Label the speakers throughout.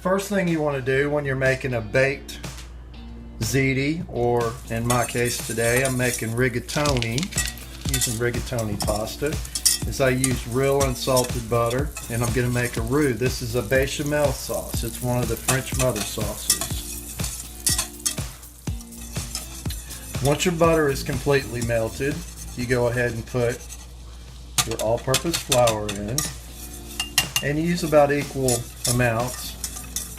Speaker 1: first thing you want to do when you're making a baked ziti, or in my case today I'm making rigatoni, using rigatoni pasta, is I use real unsalted butter, and I'm going to make a roux. This is a Béchamel sauce. It's one of the French mother sauces. Once your butter is completely melted, you go ahead and put your all-purpose flour in, and use about equal amounts,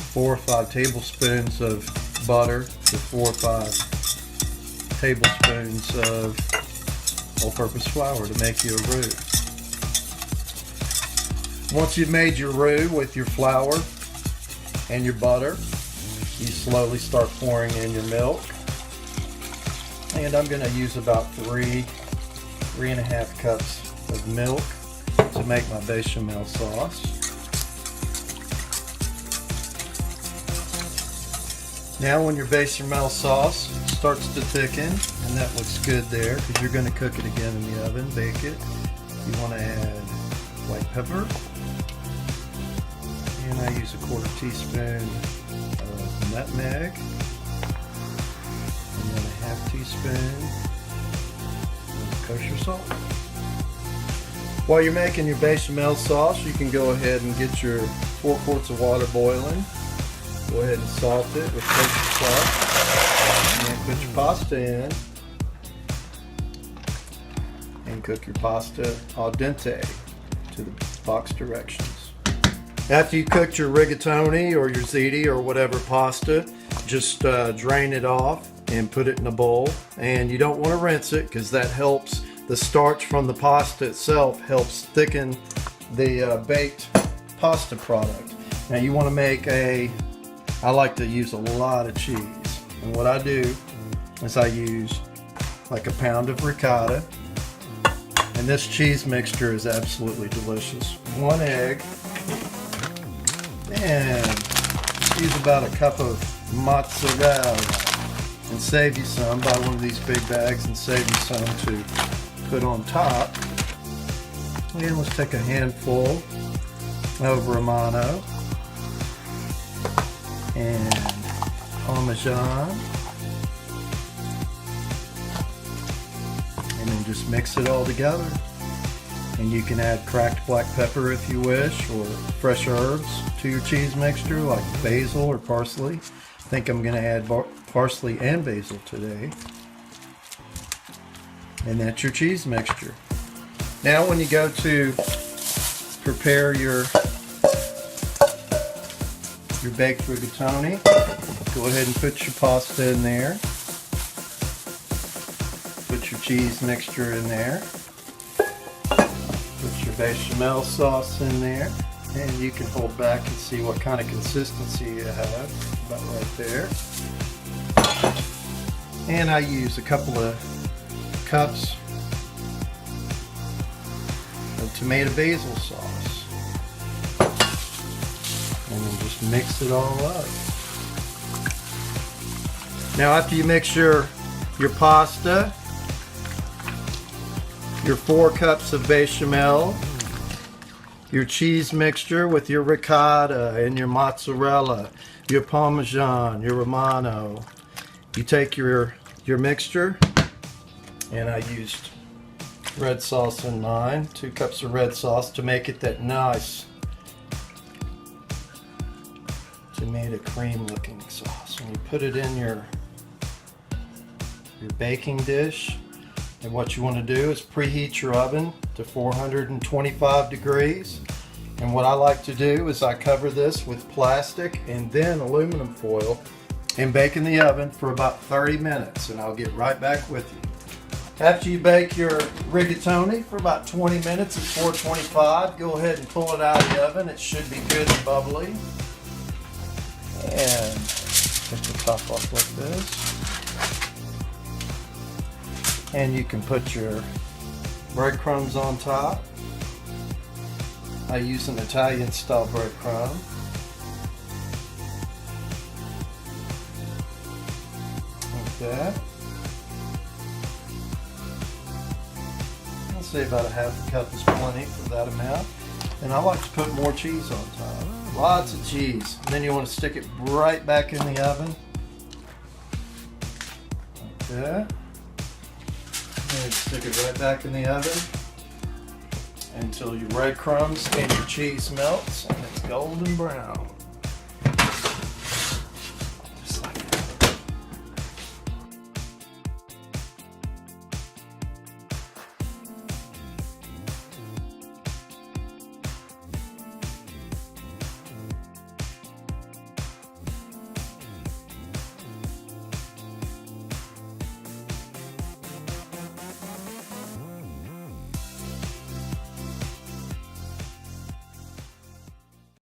Speaker 1: 4 or 5 tablespoons of butter to 4 or 5 tablespoons of all-purpose flour to make you a roux. Once you've made your roux with your flour and your butter, you slowly start pouring in your milk. And I'm going to use about 3.5 cups of milk to make my Béchamel sauce. Now when your Béchamel sauce starts to thicken, and that looks good there because you're going to cook it again in the oven, bake it, you want to add white pepper. And I use a 1/4 teaspoon of nutmeg, and then a 1/2 teaspoon of kosher salt. While you're making your Béchamel sauce, you can go ahead and get your 4 quarts of water boiling. Go ahead and salt it with kosher salt, and put your pasta in, and cook your pasta al dente to the box directions. After you cooked your rigatoni or your ziti or whatever pasta, just drain it off and put it in a bowl. And you don't want to rinse it because that helps, the starch from the pasta itself helps thicken the baked pasta product. Now you want to make I like to use a lot of cheese. And what I do is I use like a pound of ricotta. And this cheese mixture is absolutely delicious. 1 egg. And use about a cup of mozzarella, and save you some. Buy one of these big bags and save you some to put on top. And let's take a handful of Romano and Parmesan, and then just mix it all together. And you can add cracked black pepper if you wish, or fresh herbs to your cheese mixture like basil or parsley. I think I'm going to add parsley and basil today. And that's your cheese mixture. Now when you go to prepare your baked rigatoni, go ahead and put your pasta in there. Put your cheese mixture in there. Put your Béchamel sauce in there, and you can hold back and see what kind of consistency you have, about right there. And I use a couple of cups of tomato basil sauce, and then just mix it all up. Now after you mix your pasta, your 4 cups of Béchamel, your cheese mixture with your ricotta and your mozzarella, your Parmesan, your Romano. You take your mixture, and I used red sauce in mine, 2 cups of red sauce to make it that nice tomato cream looking sauce. And you put it in your baking dish. And what you want to do is preheat your oven to 425 degrees. And what I like to do is I cover this with plastic and then aluminum foil and bake in the oven for about 30 minutes. And I'll get right back with you. After you bake your rigatoni for about 20 minutes at 425, go ahead and pull it out of the oven. It should be good and bubbly. And take the top off like this. And you can put your breadcrumbs on top. I use an Italian style breadcrumb. Like that. I'll say about a 1/2 cup is plenty for that amount. And I like to put more cheese on top. Lots of cheese. And then you want to stick it right back in the oven. Like that. And stick it right back in the oven until your breadcrumbs and your cheese melts and it's golden brown.